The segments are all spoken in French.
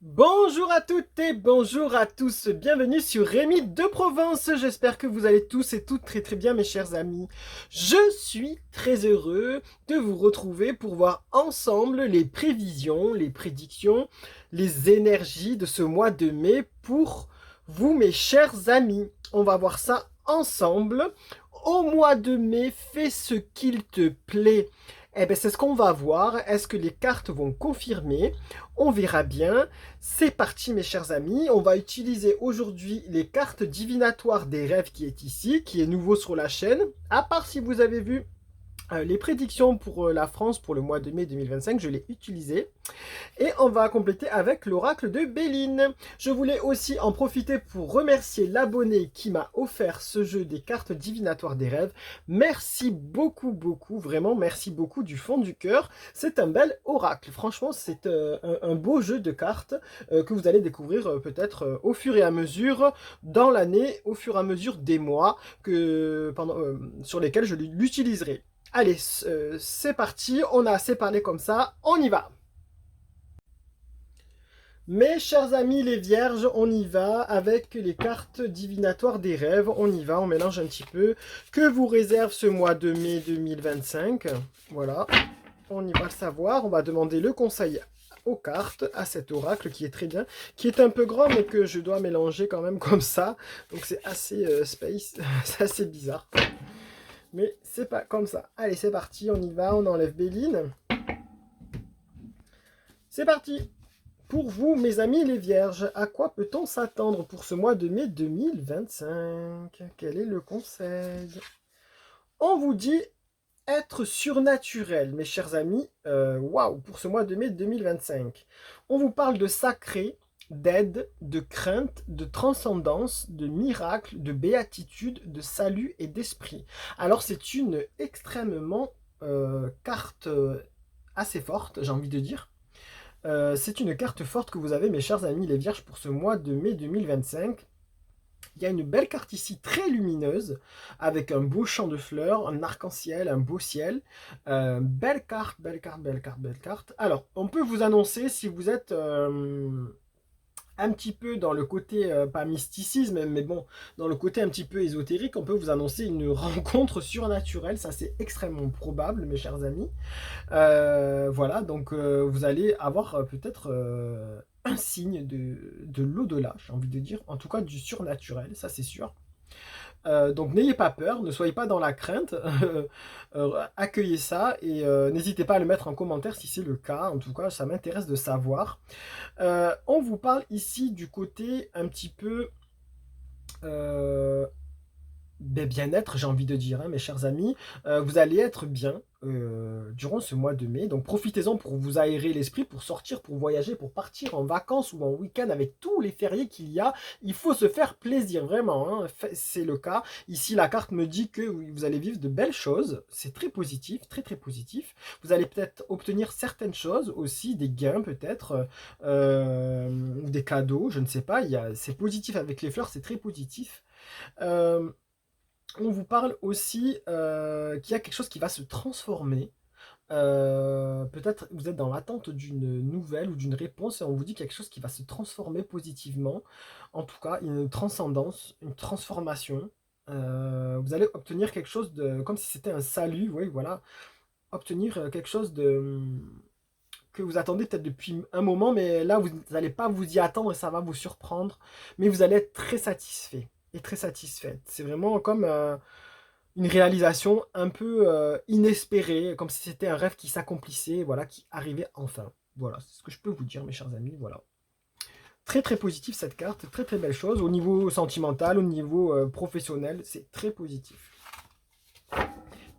Bonjour à toutes et bonjour à tous, bienvenue sur Rémi de Provence, j'espère que vous allez tous et toutes très bien mes chers amis. Je suis très heureux de vous retrouver pour voir ensemble les prévisions, les prédictions, les énergies de ce mois de mai pour vous mes chers amis. On va voir ça ensemble. Au mois de mai, fais ce qu'il te plaît. Eh bien, c'est ce qu'on va voir. Est-ce que les cartes vont confirmer? On verra bien. C'est parti mes chers amis, on va utiliser aujourd'hui les cartes divinatoires des rêves qui est ici, qui est nouveau sur la chaîne. À part si vous avez vu les prédictions pour la France pour le mois de mai 2025, je l'ai utilisé. Et on va compléter avec l'oracle de Béline. Je voulais aussi en profiter pour remercier l'abonné qui m'a offert ce jeu des cartes divinatoires des rêves. Merci beaucoup, vraiment merci beaucoup du fond du cœur. C'est un bel oracle. Franchement, c'est un beau jeu de cartes que vous allez découvrir peut-être au fur et à mesure dans l'année, au fur et à mesure des mois sur lesquels je l'utiliserai. Allez, c'est parti, on a assez parlé comme ça, on y va. Mes chers amis les vierges, on y va avec les cartes divinatoires des rêves. On y va, on mélange un petit peu. Que vous réserve ce mois de mai 2025? Voilà, on y va le savoir. On va demander le conseil aux cartes, à cet oracle qui est très bien, qui est un peu grand mais que je dois mélanger quand même comme ça. Donc c'est assez space, c'est assez bizarre. Mais c'est pas comme ça. Allez, c'est parti, on y va, on enlève Béline. C'est parti! Pour vous, mes amis les vierges, à quoi peut-on s'attendre pour ce mois de mai 2025? Quel est le conseil? On vous dit être surnaturel, mes chers amis. Waouh, pour ce mois de mai 2025. On vous parle de sacré, d'aide, de crainte, de transcendance, de miracle, de béatitude, de salut et d'esprit. Alors c'est une extrêmement carte assez forte, j'ai envie de dire. C'est une carte forte que vous avez, mes chers amis les vierges, pour ce mois de mai 2025. Il y a une belle carte ici, très lumineuse, avec un beau champ de fleurs, un arc-en-ciel, un beau ciel. Belle carte, belle carte, belle carte, belle carte. Alors, on peut vous annoncer, si vous êtes un petit peu dans le côté, pas mysticisme, mais bon, dans le côté un petit peu ésotérique, on peut vous annoncer une rencontre surnaturelle. Ça, c'est extrêmement probable, mes chers amis. Voilà, donc vous allez avoir peut-être un signe de l'au-delà, j'ai envie de dire, en tout cas du surnaturel, ça c'est sûr. Donc n'ayez pas peur, ne soyez pas dans la crainte, accueillez ça et n'hésitez pas à le mettre en commentaire si c'est le cas, en tout cas ça m'intéresse de savoir. On vous parle ici du côté un petit peu bien-être, j'ai envie de dire, hein, mes chers amis. Vous allez être bien durant ce mois de mai. Donc profitez-en pour vous aérer l'esprit, pour sortir, pour voyager, pour partir en vacances ou en week-end avec tous les fériés qu'il y a. Il faut se faire plaisir, vraiment, hein. C'est le cas. Ici, la carte me dit que vous allez vivre de belles choses. C'est très positif, très positif. Vous allez peut-être obtenir certaines choses aussi, des gains peut-être, ou des cadeaux, je ne sais pas. C'est positif avec les fleurs, c'est très positif. Euh, on vous parle aussi qu'il y a quelque chose qui va se transformer. Peut-être vous êtes dans l'attente d'une nouvelle ou d'une réponse et on vous dit qu'il y a quelque chose qui va se transformer positivement. En tout cas, une transcendance, une transformation. Vous allez obtenir quelque chose de, comme si c'était un salut, oui, voilà. Obtenir quelque chose de que vous attendez peut-être depuis un moment, mais là, vous n'allez pas vous y attendre et ça va vous surprendre. Mais vous allez être très satisfait et très satisfaite. C'est vraiment comme une réalisation un peu inespérée, comme si c'était un rêve qui s'accomplissait, voilà, qui arrivait enfin. Voilà, c'est ce que je peux vous dire, mes chers amis. Voilà. Très positif cette carte, très belle chose. Au niveau sentimental, au niveau professionnel, c'est très positif.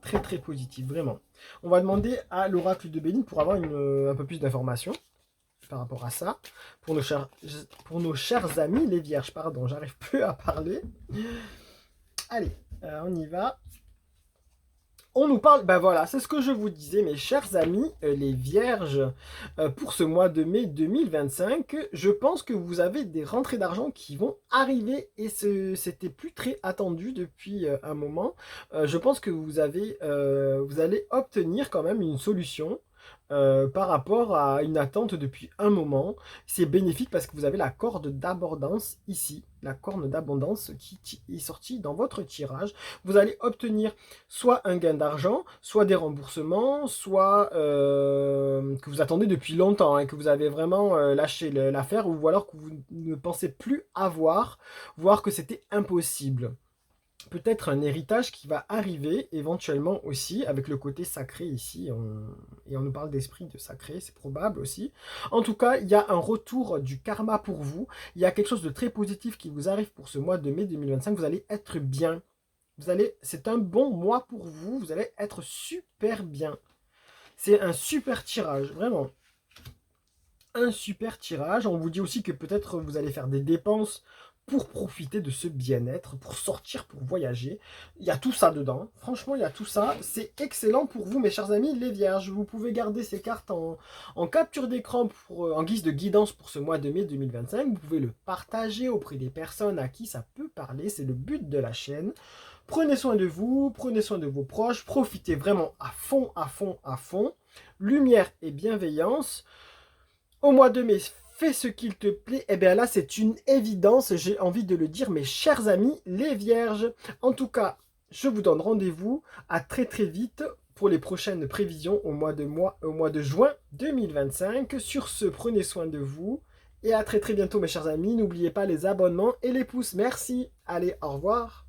Très positif, vraiment. On va demander à l'oracle de Béline pour avoir un peu plus d'informations par rapport à ça. Pour nos chers amis, les vierges, pardon, j'arrive plus à parler. Allez, on y va. On nous parle, ben voilà, c'est ce que je vous disais, mes chers amis, les vierges, pour ce mois de mai 2025, je pense que vous avez des rentrées d'argent qui vont arriver et c'était plus très attendu depuis un moment. Je pense que vous allez obtenir quand même une solution. par rapport à une attente depuis un moment. C'est bénéfique parce que vous avez la corde d'abondance ici, la corne d'abondance qui est sortie dans votre tirage. Vous allez obtenir soit un gain d'argent, soit des remboursements, soit que vous attendez depuis longtemps, et que vous avez vraiment lâché l'affaire, ou alors que vous ne pensez plus avoir, voire que c'était impossible. Peut-être un héritage qui va arriver éventuellement aussi, avec le côté sacré ici, et on nous parle d'esprit de sacré, c'est probable aussi. En tout cas, il y a un retour du karma pour vous, il y a quelque chose de très positif qui vous arrive pour ce mois de mai 2025, vous allez être bien. C'est un bon mois pour vous, vous allez être super bien. C'est un super tirage, vraiment. Un super tirage. On vous dit aussi que peut-être vous allez faire des dépenses pour profiter de ce bien-être, pour sortir, pour voyager. Il y a tout ça dedans. Franchement, il y a tout ça. C'est excellent pour vous, mes chers amis, les vierges. Vous pouvez garder ces cartes en capture d'écran en guise de guidance pour ce mois de mai 2025. Vous pouvez le partager auprès des personnes à qui ça peut parler. C'est le but de la chaîne. Prenez soin de vous, prenez soin de vos proches. Profitez vraiment à fond, à fond, à fond. Lumière et bienveillance. Au mois de mai, fais ce qu'il te plaît. Eh bien là, c'est une évidence, j'ai envie de le dire, mes chers amis, les vierges. En tout cas, je vous donne rendez-vous à très très vite pour les prochaines prévisions au mois de juin 2025. Sur ce, prenez soin de vous et à très très bientôt, mes chers amis. N'oubliez pas les abonnements et les pouces. Merci. Allez, au revoir.